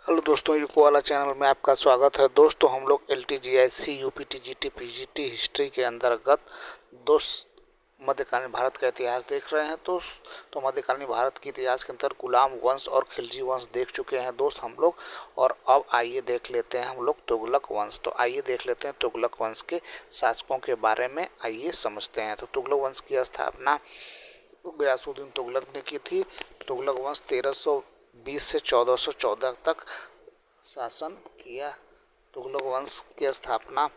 Hello दोस्तों, UCO वाला channel में आपका स्वागत है। दोस्तों, हम लोग LTGIC UPTGT PGT हिस्ट्री के अंतर्गत दोस्त मध्यकालीन भारत का इतिहास देख रहे हैं। तो मध्यकालीन भारत के इतिहास के अंतर्गत गुलाम वंश और खिलजी वंश देख चुके हैं दोस्त हम लोग। और अब आइए देख लेते हैं हम लोग तुगलक वंश। तो आइए देख लेते हैं तुगलक वंश के शासकों के बारे में, आइए समझते हैं। तो तुगलक वंश की स्थापना गयासुद्दीन तुगलक ने की थी। तुगलक वंश 1320 से 1414 तक शासन किया। तुगलक वंश की स्थापना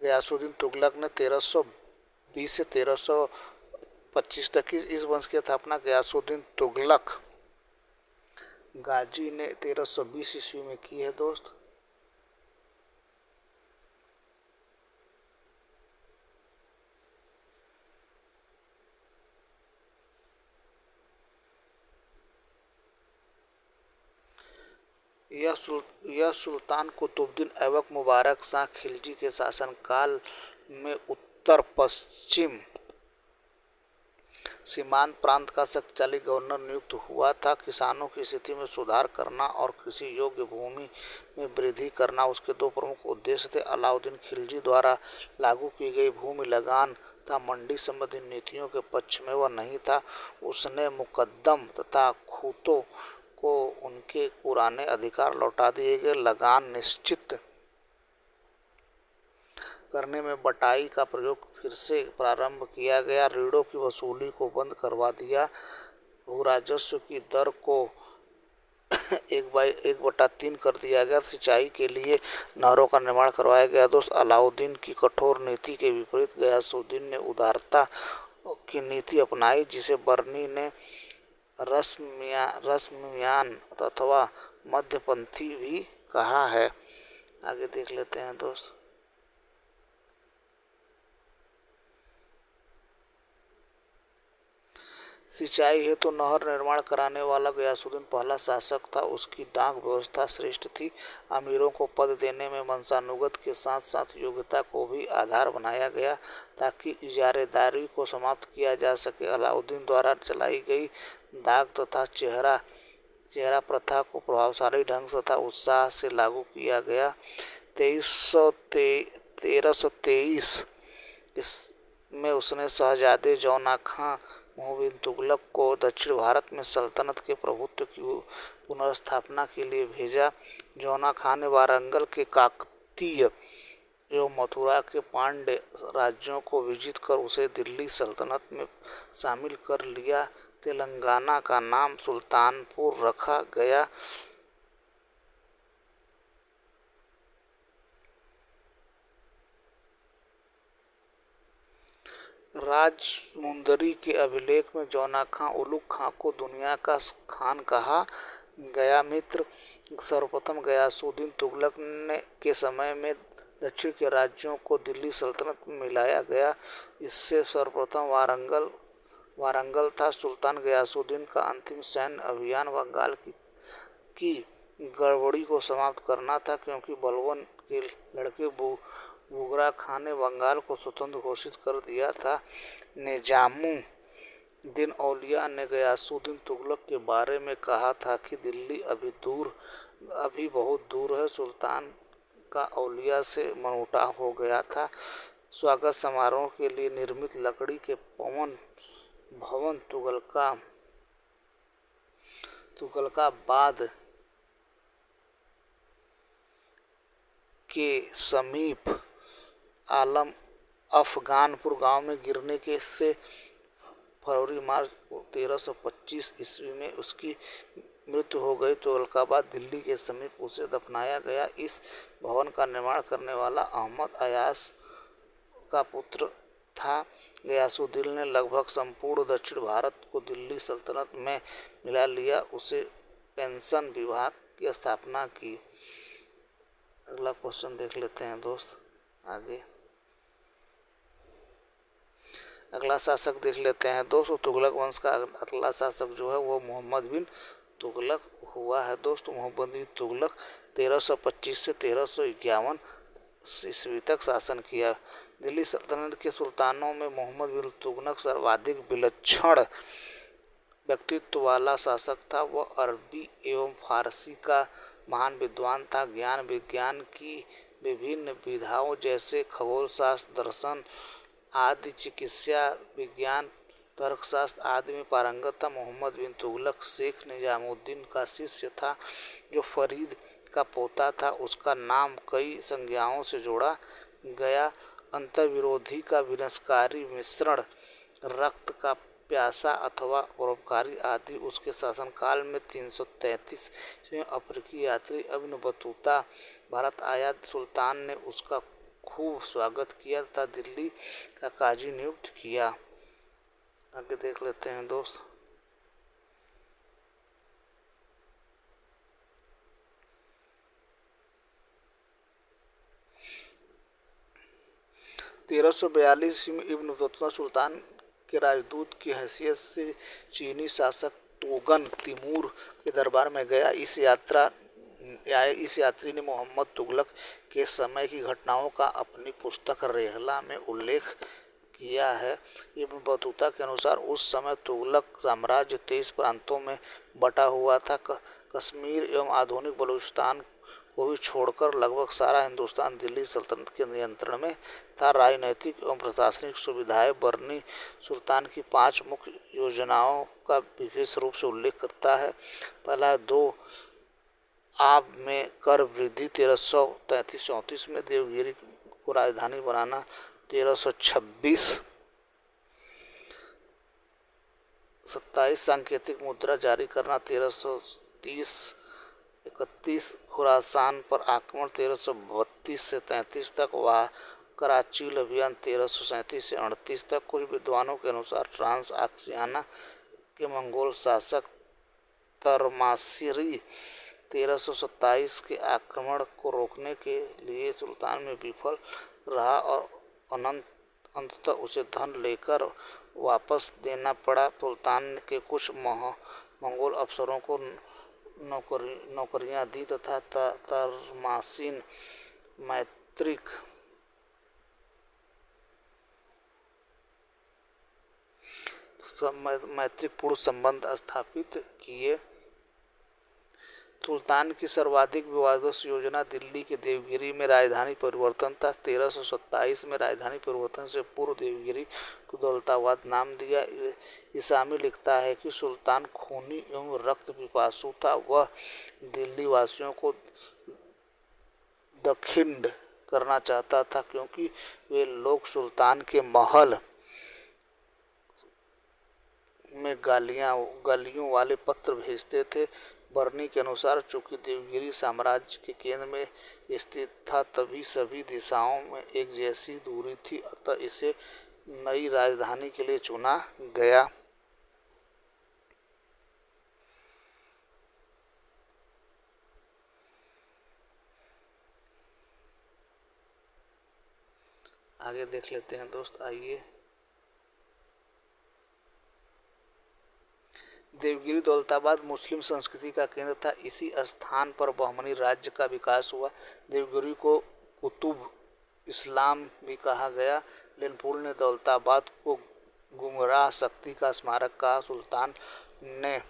गयासुद्दीन तुगलक ने 1320 से 1325 तक की। इस वंश की स्थापना गयासुद्दीन तुगलक गाजी ने 1320 ईस्वी में की है दोस्त। यह सुल्तान कुतुबुद्दीन ऐबक मुबारक शाह खिलजी के शासनकाल में उत्तर पश्चिम सीमांत प्रांत का शक्तिशाली गवर्नर नियुक्त हुआ था। किसानों की स्थिति में सुधार करना और कृषि योग्य भूमि में वृद्धि करना उसके दो प्रमुख उद्देश्य थे। अलाउद्दीन खिलजी द्वारा लागू की गई भूमि लगान तथा मंडी संबंधी नीतियों के पक्ष में वह नहीं था। उसने मुकद्दम तथा खूतों को उनके पुराने अधिकार लौटा दिए गए। लगान निश्चित करने में बटाई का प्रयोग फिर से प्रारंभ किया गया। ऋणों की वसूली को बंद करवा दिया। भूराजस्व की दर को 1/3 कर दिया गया। सिंचाई के लिए नहरों का निर्माण करवाया गया। दोस्त, अलाउद्दीन की कठोर नीति के विपरीत गयासुद्दीन ने उदारता की नीति अपनाई, जिसे बर्नी ने रस्मियान अथवा मध्यपंथी भी कहा है। आगे देख लेते हैं दोस्त। सिंचाई हेतु तो नहर निर्माण कराने वाला गयासुद्दीन पहला शासक था। उसकी डाक व्यवस्था श्रेष्ठ थी। अमीरों को पद देने में वंशानुगत के साथ साथ योग्यता को भी आधार बनाया गया ताकि इजारेदारी को समाप्त किया जा सके। अलाउद्दीन द्वारा चलाई गई दाग तथा चेहरा प्रथा को प्रभावशाली ढंग तथा उत्साह से लागू किया गया। 1323 में उसने शहजादे जौना खां मुहिउद्दीन तुगलक को दक्षिण भारत में सल्तनत के प्रभुत्व की पुनर्स्थापना के लिए भेजा। जौना खां ने वारंगल के काकतीय एवं मथुरा के पांड्य राज्यों को विजित कर उसे दिल्ली सल्तनत में शामिल कर लिया। तेलंगाना का नाम सुल्तानपुर रखा गया। राजमुंदरी के अभिलेख में जौना खां उलुग खां को दुनिया का खान कहा गया। मित्र, सर्वप्रथम गयासुद्दीन तुगलक के समय में दक्षिण के राज्यों को दिल्ली सल्तनत में मिलाया गया। इससे सर्वप्रथम वारंगल था। सुल्तान गयासुद्दीन का अंतिम सैन्य अभियान बंगाल की गड़बड़ी को समाप्त करना था, क्योंकि बलबन के लड़के बुगरा खां ने बंगाल को स्वतंत्र घोषित कर दिया था। निजामुद्दीन औलिया ने गयासुद्दीन तुगलक के बारे में कहा था कि दिल्ली अभी बहुत दूर है। सुल्तान का औलिया से मनमुटाव हो गया था। स्वागत समारोह के लिए निर्मित लकड़ी के भवन तुगलकाबाद के समीप आलम अफगानपुर गांव में गिरने से फरवरी-मार्च 1325 ईस्वी में उसकी मृत्यु हो गई। तुगलकाबाद दिल्ली के समीप उसे दफनाया गया। इस भवन का निर्माण करने वाला अहमद अयास का पुत्र था। गयासुद्दीन ने लगभग संपूर्ण दक्षिण भारत को दिल्ली सल्तनत में मिला लिया। उसे पेंशन विभाग की स्थापना की। अगला क्वेश्चन देख लेते हैं दोस्त। आगे अगला शासक देख लेते हैं दोस्तों। तुगलक वंश का अगला शासक जो है वो मोहम्मद बिन तुगलक हुआ है। दोस्तों, मोहम्मद बिन तुगलक 1325 से 1351 ईस्वी तक शासन किया। दिल्ली सल्तनत के सुल्तानों में मोहम्मद बिन तुगलक सर्वाधिक विलक्षण व्यक्तित्व वाला शासक था। वह अरबी एवं फारसी का महान विद्वान था। ज्ञान विज्ञान की विभिन्न विधाओं जैसे खगोलशास्त्र, दर्शन आदि, चिकित्सा विज्ञान, तर्कशास्त्र आदि में पारंगत था। मोहम्मद बिन तुगलक शेख निजामुद्दीन का शिष्य था, जो फरीद का पोता था। उसका नाम कई संज्ञाओं से जोड़ा गया। अंतर्विरोधी का विनाशकारी मिश्रण, रक्त का प्यासा अथवा परोपकारी आदि। उसके शासनकाल में 333 में अफ्रीकी यात्री इब्न बतूता भारत आया। सुल्तान ने उसका खूब स्वागत किया तथा दिल्ली का काजी नियुक्त किया। आगे देख लेते हैं दोस्त। तेरह सौ बयालीस में इब्न बतूता सुल्तान के राजदूत की हैसियत से चीनी शासक तोगन तिमूर के दरबार में गया। इस यात्री ने मोहम्मद तुगलक के समय की घटनाओं का अपनी पुस्तक रेहला में उल्लेख किया है। इब्न बतूता के अनुसार उस समय तुगलक साम्राज्य 23 प्रांतों में बटा हुआ था। कश्मीर एवं आधुनिक बलूचिस्तान को भी छोड़कर लगभग सारा हिंदुस्तान दिल्ली सल्तनत के नियंत्रण में था। राजनैतिक एवं प्रशासनिक सुविधाएं बर्नी सुल्तान की 5 मुख्य योजनाओं का विशेष रूप से उल्लेख करता है। पहला 2 आब में कर वृद्धि 1333-34 में, देवगिरी को राजधानी बनाना 1326-27, सांकेतिक मुद्रा जारी करना 1330-31, खुरासान पर आक्रमण 1332 से 33 तक, वह कराचील अभियान 1337 से 38 तक। कुछ विद्वानों के अनुसार ट्रांस आक्सियाना के मंगोल शासक तरमासिरी 1327 के आक्रमण को रोकने के लिए सुल्तान में विफल रहा और अंततः उसे धन लेकर वापस देना पड़ा। सुल्तान के कुछ मंगोल अफसरों को नौकरियां दी तथा तरमासिन मैत्रीपूर्ण संबंध स्थापित किए। सुल्तान की सर्वाधिक विवादों योजना दिल्ली के देवगिरी में राजधानी परिवर्तन था। 1327 में राजधानी परिवर्तन से पूर्व देवगिरी को दौलताबाद नाम दिया। इसामी लिखता है कि सुल्तान खूनी एवं रक्त पिपासु था। वह दिल्ली वासियों को दखिंड करना चाहता था, क्योंकि वे लोग सुल्तान के महल में गालियों वाले पत्र भेजते थे। बर्नी के अनुसार चूंकि देवगिरी साम्राज्य के केंद्र में स्थित था, तभी सभी दिशाओं में एक जैसी दूरी थी, अतः इसे नई राजधानी के लिए चुना गया। आगे देख लेते हैं दोस्त, आइए। देवगिरी दौलताबाद मुस्लिम संस्कृति का केंद्र था। इसी स्थान पर बहमनी राज्य का विकास हुआ। देवगिरी को कुतुब इस्लाम भी कहा गया। लेनपुल ने दौलताबाद को गुमराह शक्ति का स्मारक कहा। सुल्तान ने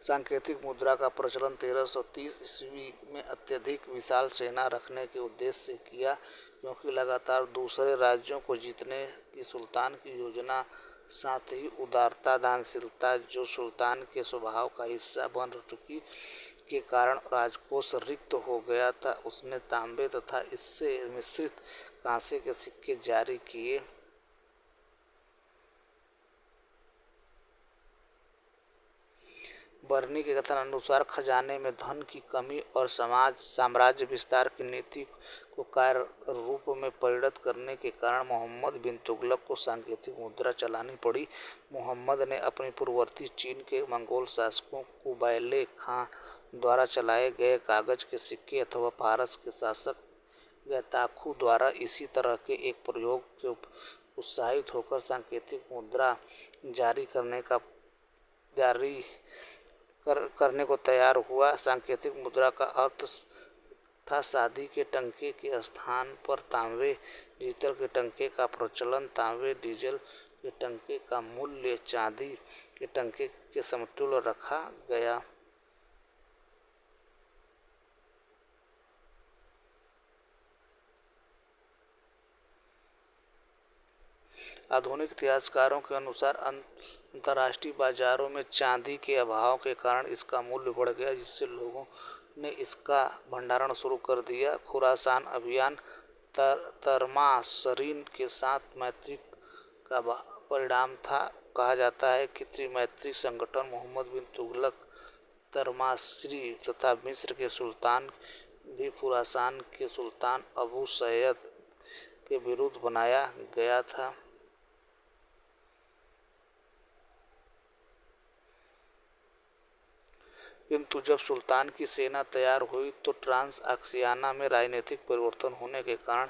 सांकेतिक मुद्रा का प्रचलन 1330 ईस्वी में अत्यधिक विशाल सेना रखने के उद्देश्य से किया, क्योंकि लगातार दूसरे राज्यों को जीतने की सुल्तान की योजना, साथ ही उदारता, दानशीलता, जो सुल्तान के स्वभाव का हिस्सा बन चुकी के कारण राजकोष रिक्त हो गया था। उसने तांबे तथा इससे मिश्रित कांसे के सिक्के जारी किए। बर्नी के कथन अनुसार खजाने में धन की कमी और साम्राज्य विस्तार की नीति को कार्य रूप में परिणत करने के कारण मोहम्मद बिन तुगलक को सांकेतिक मुद्रा चलानी पड़ी। मोहम्मद ने अपनी पूर्ववर्ती चीन के मंगोल शासकों कुबैले खां द्वारा चलाए गए कागज के सिक्के अथवा फारस के शासक गैताखू द्वारा इसी तरह के एक प्रयोग से उत्साहित होकर सांकेतिक मुद्रा जारी करने को तैयार हुआ। सांकेतिक मुद्रा का अर्थ था चांदी के टंके के स्थान पर तांबे, पीतल के टंके का प्रचलन। तांबे, डीजल के टंके का मूल्य चांदी के टंके के समतुल्य रखा गया। आधुनिक इतिहासकारों के अनुसार अंतर्राष्ट्रीय बाजारों में चांदी के अभाव के कारण इसका मूल्य बढ़ गया, जिससे लोगों ने इसका भंडारण शुरू कर दिया। खुरासान अभियान तरमाशरीन के साथ मैत्री का परिणाम था। कहा जाता है कि त्रिमैत्री संगठन मोहम्मद बिन तुगलक, तरमाशरी तथा मिस्र के सुल्तान भी खुरासान के सुल्तान अबू सैयद के विरुद्ध बनाया गया था। किंतु जब सुल्तान की सेना तैयार हुई तो ट्रांसआक्सियाना में राजनीतिक परिवर्तन होने के कारण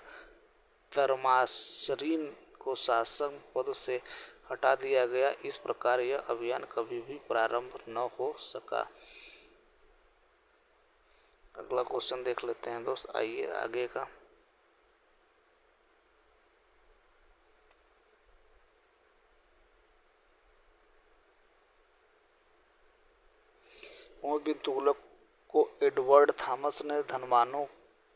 तरमाशरीन को शासक पद से हटा दिया गया। इस प्रकार यह अभियान कभी भी प्रारंभ न हो सका। अगला क्वेश्चन देख लेते हैं दोस्त, आइए आगे का। मोहम्मद बिन तुगलक को एडवर्ड थॉमस ने धनवानों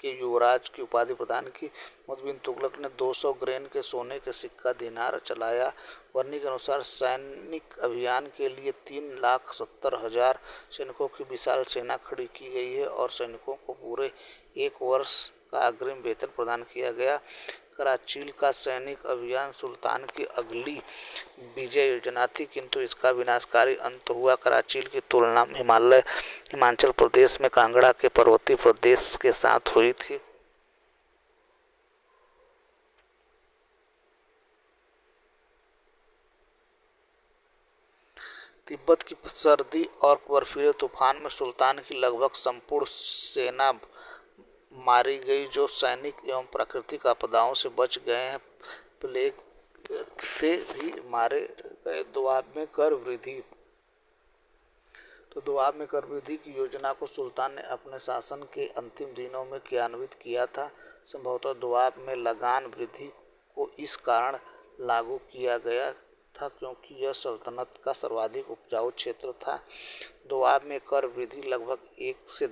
के युवराज की उपाधि प्रदान की। मोहम्मद बिन तुगलक ने 200 ग्रेन के सोने के सिक्का दिनार चलाया। वर्नी के अनुसार सैनिक अभियान के लिए 3,70,000 सैनिकों की विशाल सेना खड़ी की गई है और सैनिकों को पूरे 1 वर्ष का अग्रिम वेतन प्रदान किया गया। कराचील का सैनिक अभियान सुल्तान की अगली विजय योजना थी, किंतु इसका विनाशकारी अंत हुआ। कराचील की तुलना हिमाचल प्रदेश में कांगड़ा के पर्वतीय प्रदेश के साथ हुई थी। तिब्बत की सर्दी और बर्फीले तूफान में सुल्तान की लगभग संपूर्ण सेना मारी गई। जो सैनिक एवं प्राकृतिक आपदाओं से बच गए हैं, प्लेग से भी मारे गए। दोआब में कर वृद्धि दोआब में कर वृद्धि की योजना को सुल्तान ने अपने शासन के अंतिम दिनों में क्रियान्वित किया था। संभवतः दोआब में लगान वृद्धि को इस कारण लागू किया गया था क्योंकि यह सल्तनत का सर्वाधिक उपजाऊ क्षेत्र था। दोआब में कर वृद्धि लगभग 1 से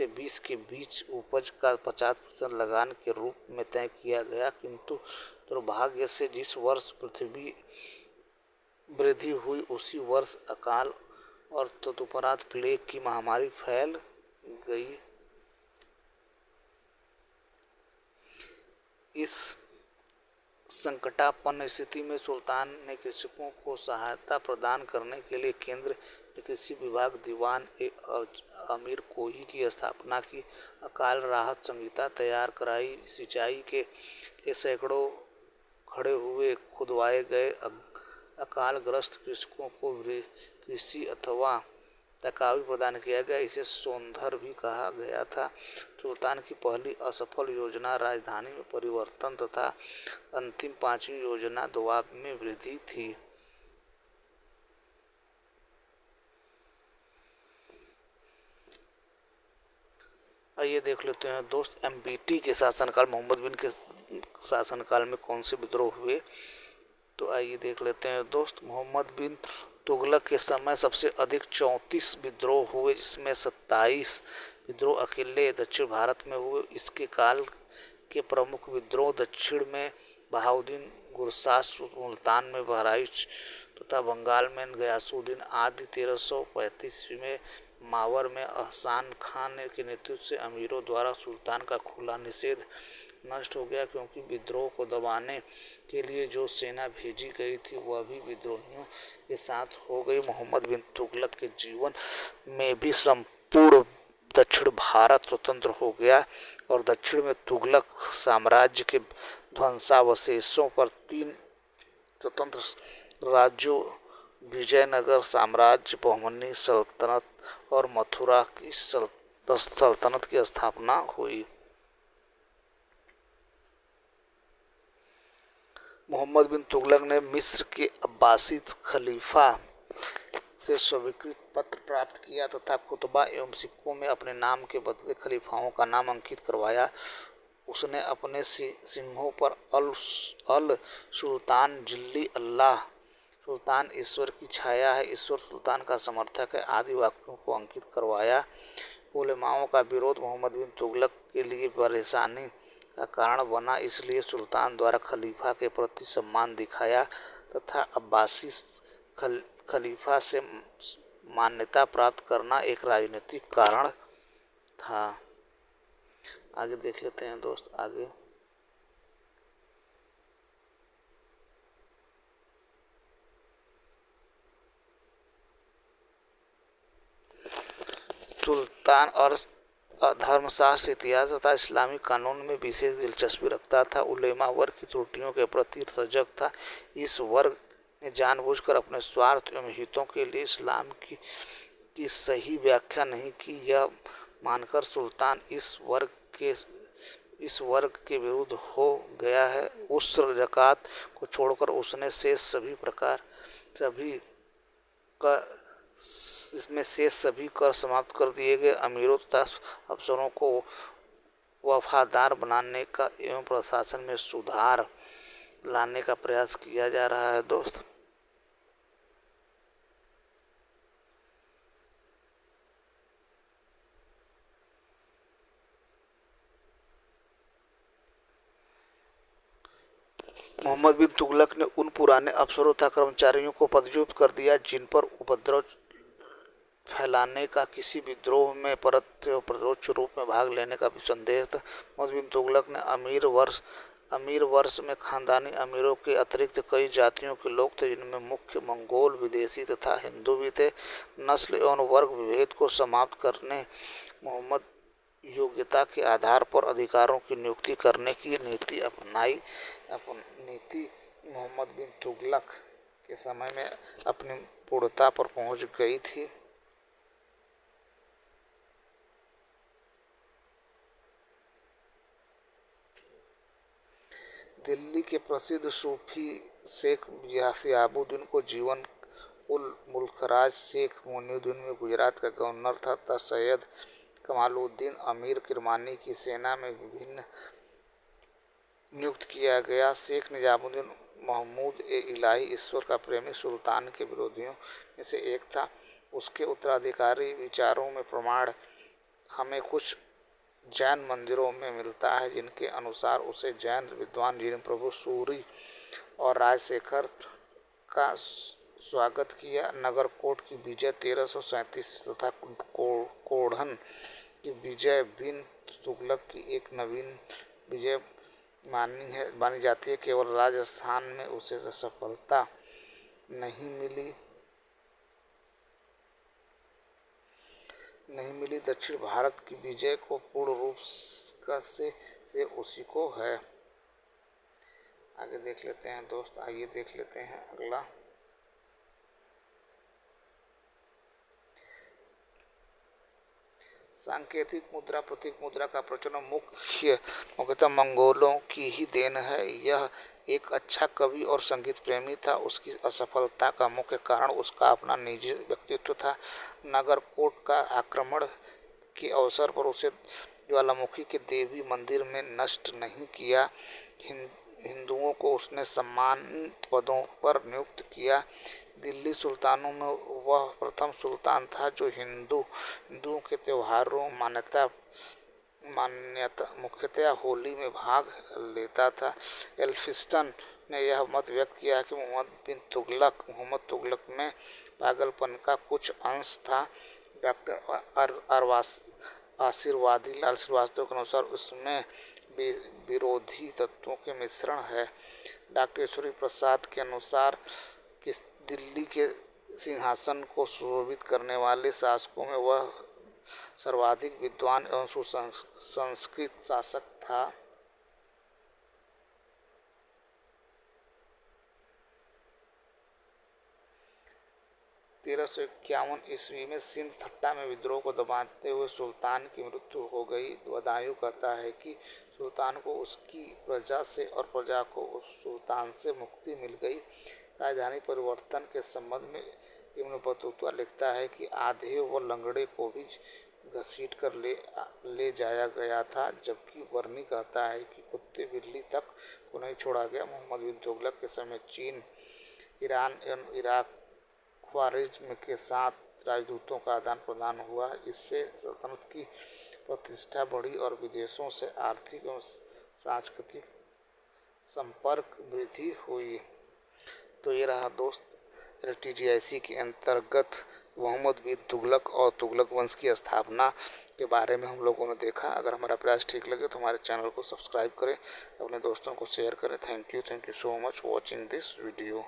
20 के बीच उपज का 50% लगान के रूप में तय किया गया, किंतु दुर्भाग्य से जिस वर्ष पृथ्वी वृद्धि हुई उसी वर्ष अकाल और तदुपरांत प्लेग की महामारी फैल गई। इस संकटापन्न स्थिति में सुल्तान ने कृषकों को सहायता प्रदान करने के लिए केंद्र कृषि विभाग दीवान ए अमीर कोही की स्थापना की। अकाल राहत संहिता तैयार कराई। सिंचाई के लिए सैकड़ों खड़े हुए खुदवाए गए। अकालग्रस्त कृषकों को कृषि अथवा तकावी प्रदान किया गया। इसे सोंधर भी कहा गया था। सुल्तान की पहली असफल योजना राजधानी में परिवर्तन तथा अंतिम 5वीं योजना दोआब में वृद्धि थी। आइए देख लेते हैं दोस्त, एमबीटी के शासनकाल मोहम्मद बिन के शासनकाल में कौन से विद्रोह हुए। तो आइए देख लेते हैं दोस्त, मोहम्मद बिन तुगलक के समय सबसे अधिक 34 विद्रोह हुए, जिसमें 27 विद्रोह अकेले दक्षिण भारत में हुए। इसके काल के प्रमुख विद्रोह दक्षिण में बहाउद्दीन गुरसास, मुल्तान में बहराइच तथा बंगाल में गयासुद्दीन आदि। 1335 में मावर में अहसान खान के नेतृत्व से अमीरों द्वारा सुल्तान का खुला निषेध नष्ट हो गया, क्योंकि विद्रोह को दबाने के लिए जो सेना भेजी गई थी वह भी विद्रोहियों के साथ हो गई। मोहम्मद बिन तुगलक के जीवन में भी संपूर्ण दक्षिण भारत स्वतंत्र हो गया और दक्षिण में तुगलक साम्राज्य के ध्वंसावशेषों पर 3 स्वतंत्र राज्यों विजयनगर साम्राज्य, बहमनी सल्तनत और मथुरा की सल्तनत की स्थापना हुई। मोहम्मद बिन तुगलक ने मिस्र के अब्बासिद खलीफा से स्वीकृत पत्र प्राप्त किया तथा कुतबा एवं सिक्कों में अपने नाम के बदले खलीफाओं का नाम अंकित करवाया। उसने अपने सिंहों पर अल सुल्तान जिल्ली अल्लाह सुल्तान ईश्वर की छाया है, ईश्वर सुल्तान का समर्थक है आदि वाक्यों को अंकित करवाया। उलेमाओं का विरोध मोहम्मद बिन तुगलक के लिए परेशानी का कारण बना, इसलिए सुल्तान द्वारा खलीफा के प्रति सम्मान दिखाया तथा अब्बासी खलीफा से मान्यता प्राप्त करना एक राजनीतिक कारण था। आगे देख लेते हैं दोस्त। आगे सुल्तान और धर्मशास्त्र, इतिहास तथा इस्लामी कानून में विशेष दिलचस्पी रखता था। उलेमा वर्ग की त्रुटियों के प्रति सजग था। इस वर्ग ने जानबूझकर अपने स्वार्थ एवं हितों के लिए इस्लाम की सही व्याख्या नहीं की। यह मानकर सुल्तान इस वर्ग के विरुद्ध हो गया है। उस्र ज़कात को छोड़कर उसने शेष सभी कर समाप्त कर दिए गए। अमीरों तथा अफसरों को वफादार बनाने का एवं प्रशासन में सुधार लाने का प्रयास किया जा रहा है दोस्त। मोहम्मद बिन तुगलक ने उन पुराने अफसरों तथा कर्मचारियों को पदच्युत कर दिया जिन पर उपद्रव फैलाने का किसी विद्रोह में परोक्ष रूप में भाग लेने का भी संदेह था। मोहम्मद बिन तुगलक ने अमीर वर्ष में खानदानी अमीरों के अतिरिक्त कई जातियों के लोग थे, जिनमें मुख्य मंगोल, विदेशी तथा हिंदू भी थे। नस्ल एवं वर्ग विभेद को समाप्त करने मोहम्मद योग्यता के आधार पर अधिकारों की नियुक्ति करने की नीति अपनाई। नीति मोहम्मद बिन तुगलक के समय में अपनी पूर्णता पर पहुंच गई थी। दिल्ली के प्रसिद्ध सूफी शेख यासियाबुद्दीन को जीवन उल मुल्कराज शेख मोइनुद्दीन में गुजरात का गवर्नर था तथा सैयद कमालुद्दीन अमीर किरमानी की सेना में विभिन्न नियुक्त किया गया। शेख निजामुद्दीन महमूद ए इलाही ईश्वर का प्रेमी सुल्तान के विरोधियों में से एक था। उसके उत्तराधिकारी विचारों में प्रमाण हमें कुछ जैन मंदिरों में मिलता है, जिनके अनुसार उसे जैन विद्वान जिन प्रभु सूरी और राजशेखर का स्वागत किया। नगरकोट की विजय 1337 तथा कोढ़न की विजय बिन तुगलक की एक नवीन विजय मानी जाती है। केवल राजस्थान में उसे सफलता नहीं मिली, दक्षिण भारत की विजय को पूर्ण रूप से उसी को है। आगे देख लेते हैं दोस्त। आइए देख लेते हैं अगला। सांकेतिक मुद्रा, प्रतीक मुद्रा का प्रचलन मुख्यतः मंगोलों की ही देन है। यह एक अच्छा कवि और संगीत प्रेमी था। उसकी असफलता का मुख्य कारण उसका अपना निजी व्यक्तित्व था। नगरकोट का आक्रमण के अवसर पर उसे ज्वालामुखी के देवी मंदिर में नष्ट नहीं किया। हिंदुओं को उसने सम्मानित पदों पर नियुक्त किया। दिल्ली सुल्तानों में वह प्रथम सुल्तान था जो हिंदुओं के त्योहारों मुख्यतया होली में भाग लेता था। एल्फिंस्टन ने यह मत व्यक्त किया कि मोहम्मद तुगलक में पागलपन का कुछ अंश था। डॉक्टर आशीर्वादी लाल श्रीवास्तव के अनुसार उसमें विरोधी तत्वों के मिश्रण है। डॉक्टर ईश्वरी प्रसाद के अनुसार दिल्ली के सिंहासन को सुशोभित करने वाले शासकों में वह सर्वाधिक विद्वान एवं सुसंस्कृत शासक था। 1351 ईस्वी में सिंध थट्टा में विद्रोह को दबाते हुए सुल्तान की मृत्यु हो गई। बदायूं कहता है कि सुल्तान को उसकी प्रजा से और प्रजा को उस सुल्तान से मुक्ति मिल गई। राजधानी परिवर्तन के संबंध में इब्न बतूता लिखता है कि आधे व लंगड़े को भी घसीट कर ले जाया गया था। जबकि बर्नी कहता है कि कुत्ते बिल्ली तक को नहीं छोड़ा गया। मोहम्मद बिन तुगलक के समय चीन, ईरान एवं इराक, ख्वारिज्म के साथ राजदूतों का आदान प्रदान हुआ। इससे सल्तनत की प्रतिष्ठा बढ़ी और विदेशों से आर्थिक एवं सांस्कृतिक संपर्क वृद्धि हुई। तो ये रहा दोस्त LTGIC के अंतर्गत मोहम्मद बिन तुगलक और तुगलक वंश की स्थापना के बारे में हम लोगों ने देखा। अगर हमारा प्रयास ठीक लगे तो हमारे चैनल को सब्सक्राइब करें, अपने दोस्तों को शेयर करें। Thank you so much watching this video.